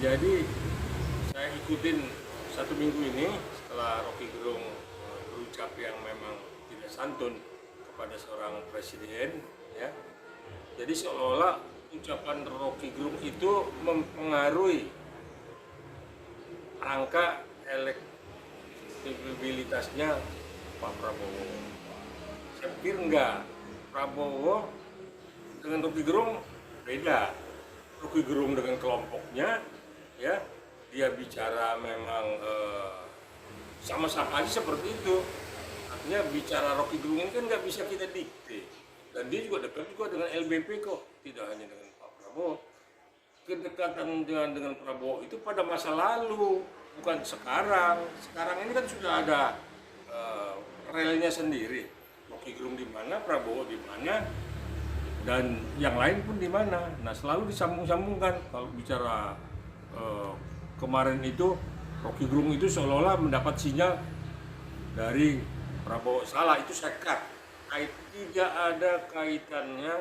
Jadi saya ikutin 1 minggu ini setelah Rocky Gerung berucap yang memang tidak santun kepada seorang presiden, ya. Jadi seolah-olah ucapan Rocky Gerung itu mempengaruhi angka elektabilitasnya Pak Prabowo. Saya pikir enggak. Prabowo dengan Rocky Gerung beda. Rocky Gerung dengan kelompoknya, ya, dia bicara memang sama-sama aja seperti itu. Artinya bicara Rocky Gerung ini kan nggak bisa kita dikte. Dan dia juga dekat juga dengan LBP kok, tidak hanya dengan Pak Prabowo. Kedekatan dengan Prabowo itu pada masa lalu, bukan sekarang. Sekarang ini kan sudah ada relnya sendiri. Rocky Gerung di mana, Prabowo di mana, dan yang lain pun di mana. Nah, selalu disambung-sambungkan. Kalau bicara kemarin itu Rocky Gerung itu seolah-olah mendapat sinyal dari Prabowo. Salah, itu saya cut. Tidak ada kaitannya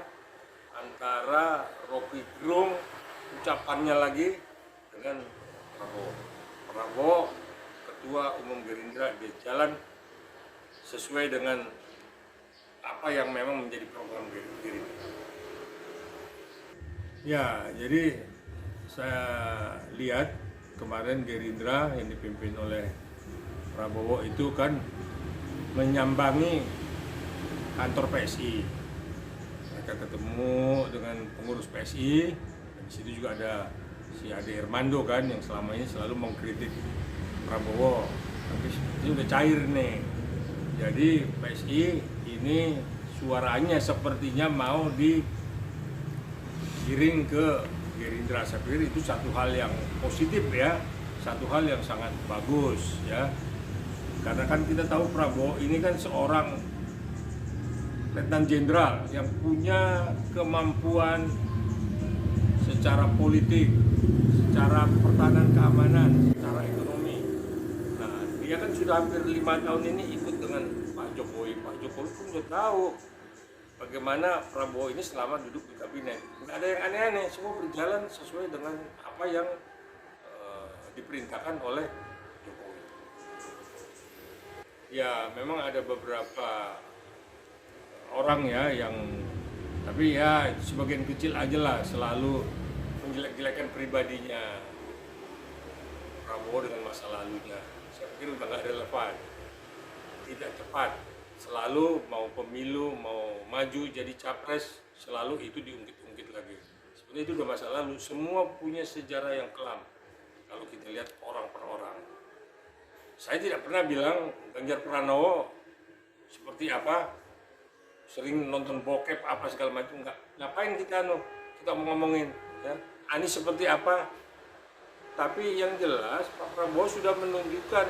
antara Rocky Gerung ucapannya lagi dengan Prabowo. Prabowo Ketua Umum Gerindra, dia jalan sesuai dengan apa yang memang menjadi program Gerindra. Ya, jadi saya lihat kemarin Gerindra yang dipimpin oleh Prabowo itu kan menyambangi kantor PSI. Mereka ketemu dengan pengurus PSI. Di situ juga ada si Ade Irmando kan yang selama ini selalu mengkritik Prabowo. Tapi ini udah cair nih. Jadi PSI ini suaranya sepertinya mau digiring ke Gerindra. Saya pikir itu satu hal yang positif, ya, satu hal yang sangat bagus, ya. Karena kan kita tahu Prabowo ini kan seorang Letnan Jenderal yang punya kemampuan secara politik, secara pertahanan keamanan, secara ekonomi. Nah, dia kan sudah hampir 5 tahun ini ikut dengan Pak Jokowi. Pak Jokowi pun sudah tahu bagaimana Prabowo ini selama duduk di kabinet. Nggak ada yang aneh-aneh, semua berjalan sesuai dengan apa yang diperintahkan oleh Jokowi. Ya, memang ada beberapa orang ya yang, tapi ya sebagian kecil aja lah, selalu menjelek-jelekan pribadinya Prabowo dengan masa lalunya. Saya pikir udah nggak relevan, tidak tepat. Selalu mau pemilu, mau maju jadi capres, selalu itu diungkit-ungkit lagi. Sebenarnya itu udah masa lalu. Semua punya sejarah yang kelam kalau kita lihat orang per orang. Saya tidak pernah bilang Ganjar Pranowo seperti apa, sering nonton bokep apa segala macam, enggak. Ngapain kita mau ngomongin, ya? Anies seperti apa? Tapi yang jelas Pak Prabowo sudah menunjukkan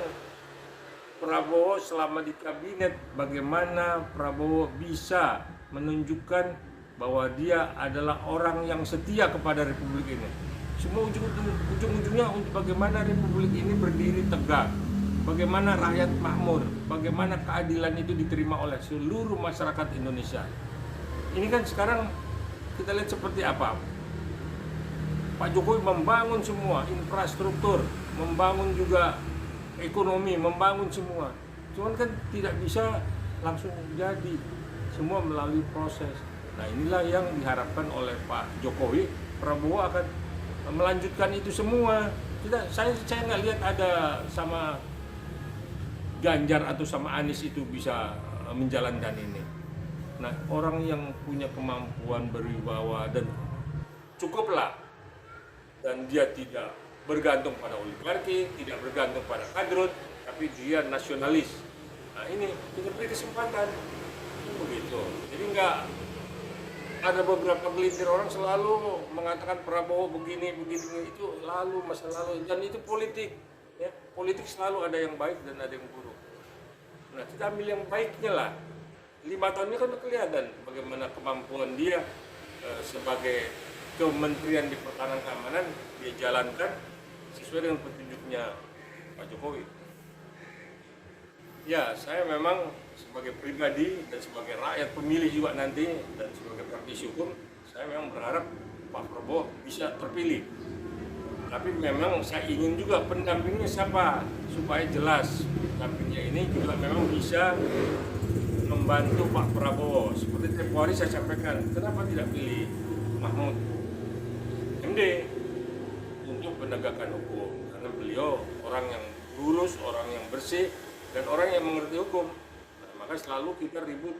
Prabowo selama di kabinet, bagaimana Prabowo bisa menunjukkan bahwa dia adalah orang yang setia kepada Republik ini. Semua ujung-ujungnya untuk bagaimana Republik ini berdiri tegak, bagaimana rakyat makmur, bagaimana keadilan itu diterima oleh seluruh masyarakat Indonesia. Ini kan sekarang kita lihat seperti apa. Pak Jokowi membangun semua infrastruktur, membangun juga ekonomi, membangun semua. Cuman kan tidak bisa langsung jadi, semua melalui proses. Nah, inilah yang diharapkan oleh Pak Jokowi. Prabowo akan melanjutkan itu semua. Saya nggak lihat ada sama Ganjar atau sama Anies itu bisa menjalankan ini. Nah, orang yang punya kemampuan berwibawa dan cukuplah, dan dia tidak bergantung pada oligarki, tidak bergantung pada kadrut, tapi dia nasionalis. Nah, ini kita beri kesempatan, begitu. Jadi nggak ada beberapa gelintir orang selalu mengatakan Prabowo begini, itu lalu, masa lalu, dan itu politik. Ya, politik selalu ada yang baik dan ada yang buruk. Nah, kita ambil yang baiknya lah. 5 tahun ini kan kelihatan bagaimana kemampuan dia sebagai kementerian di pertahanan keamanan dia jalankan sesuai dengan petunjuknya Pak Jokowi. Ya, saya memang sebagai pribadi dan sebagai rakyat pemilih juga nanti dan sebagai praktisi hukum, saya memang berharap Pak Prabowo bisa terpilih. Tapi memang saya ingin juga pendampingnya siapa, supaya jelas pendampingnya ini juga memang bisa membantu Pak Prabowo. Seperti tempoh hari saya sampaikan, kenapa tidak pilih Mahfud MD untuk penegakan hukum? Karena beliau orang yang lurus, orang yang bersih, dan orang yang mengerti hukum. Nah, maka selalu kita ribut,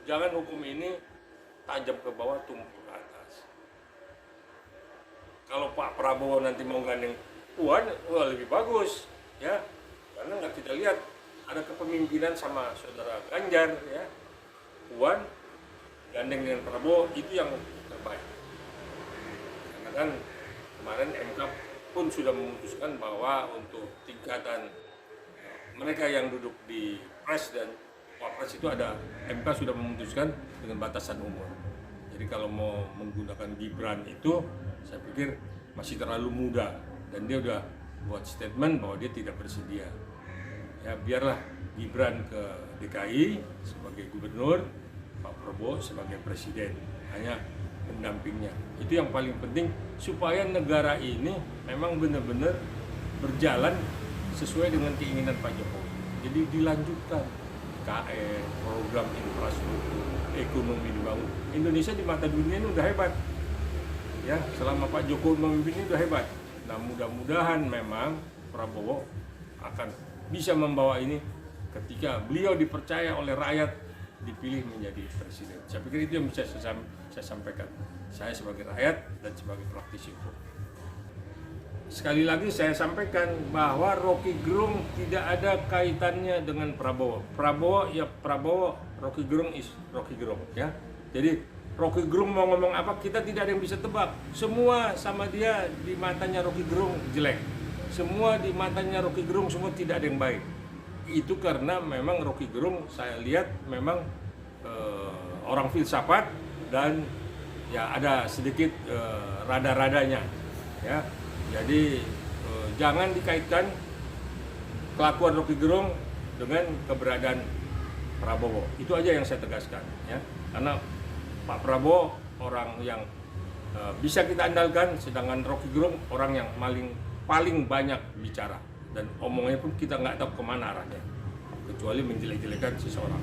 jangan hukum ini tajam ke bawah, tumpul ke atas. Kalau Pak Prabowo nanti mau gandeng Puan, wah lebih bagus, ya, karena nggak kita lihat ada kepemimpinan sama saudara Ganjar, ya, Puan gandeng dengan Prabowo itu yang terbaik. Karena kan kemarin MK pun sudah memutuskan bahwa untuk tingkatan mereka yang duduk di Pres dan Wapres itu ada, MK sudah memutuskan dengan batasan umur. Jadi kalau mau menggunakan Gibran itu, saya pikir masih terlalu muda, dan dia udah buat statement bahwa dia tidak bersedia. Ya biarlah Gibran ke DKI sebagai gubernur, Pak Prabowo sebagai presiden, hanya pendampingnya. Itu yang paling penting supaya negara ini memang benar-benar berjalan sesuai dengan keinginan Pak Jokowi. Jadi dilanjutkan KN, program infrastruktur, ekonomi dibangun. Indonesia di mata dunia ini udah hebat. Ya, selama Pak Jokowi memimpin ini udah hebat. Nah, mudah-mudahan memang Prabowo akan bisa membawa ini ketika beliau dipercaya oleh rakyat dipilih menjadi presiden. Saya pikir itu yang bisa saya sampaikan. Saya sebagai rakyat dan sebagai praktisi hukum. Sekali lagi saya sampaikan bahwa Rocky Gerung tidak ada kaitannya dengan Prabowo. Prabowo ya Prabowo, Rocky Gerung is Rocky Gerung, ya. Jadi Rocky Gerung mau ngomong apa kita tidak ada yang bisa tebak. Semua sama dia di matanya Rocky Gerung jelek. Semua di matanya Rocky Gerung semua tidak ada yang baik. Itu karena memang Rocky Gerung saya lihat memang orang filsafat dan ya ada sedikit rada-radanya, ya. Jadi jangan dikaitkan kelakuan Rocky Gerung dengan keberadaan Prabowo. Itu aja yang saya tegaskan, ya. Karena Pak Prabowo orang yang bisa kita andalkan, sedangkan Rocky Gerung orang yang paling banyak bicara, dan omongnya pun kita nggak tahu kemana arahnya, kecuali menjelek-jelekan seseorang.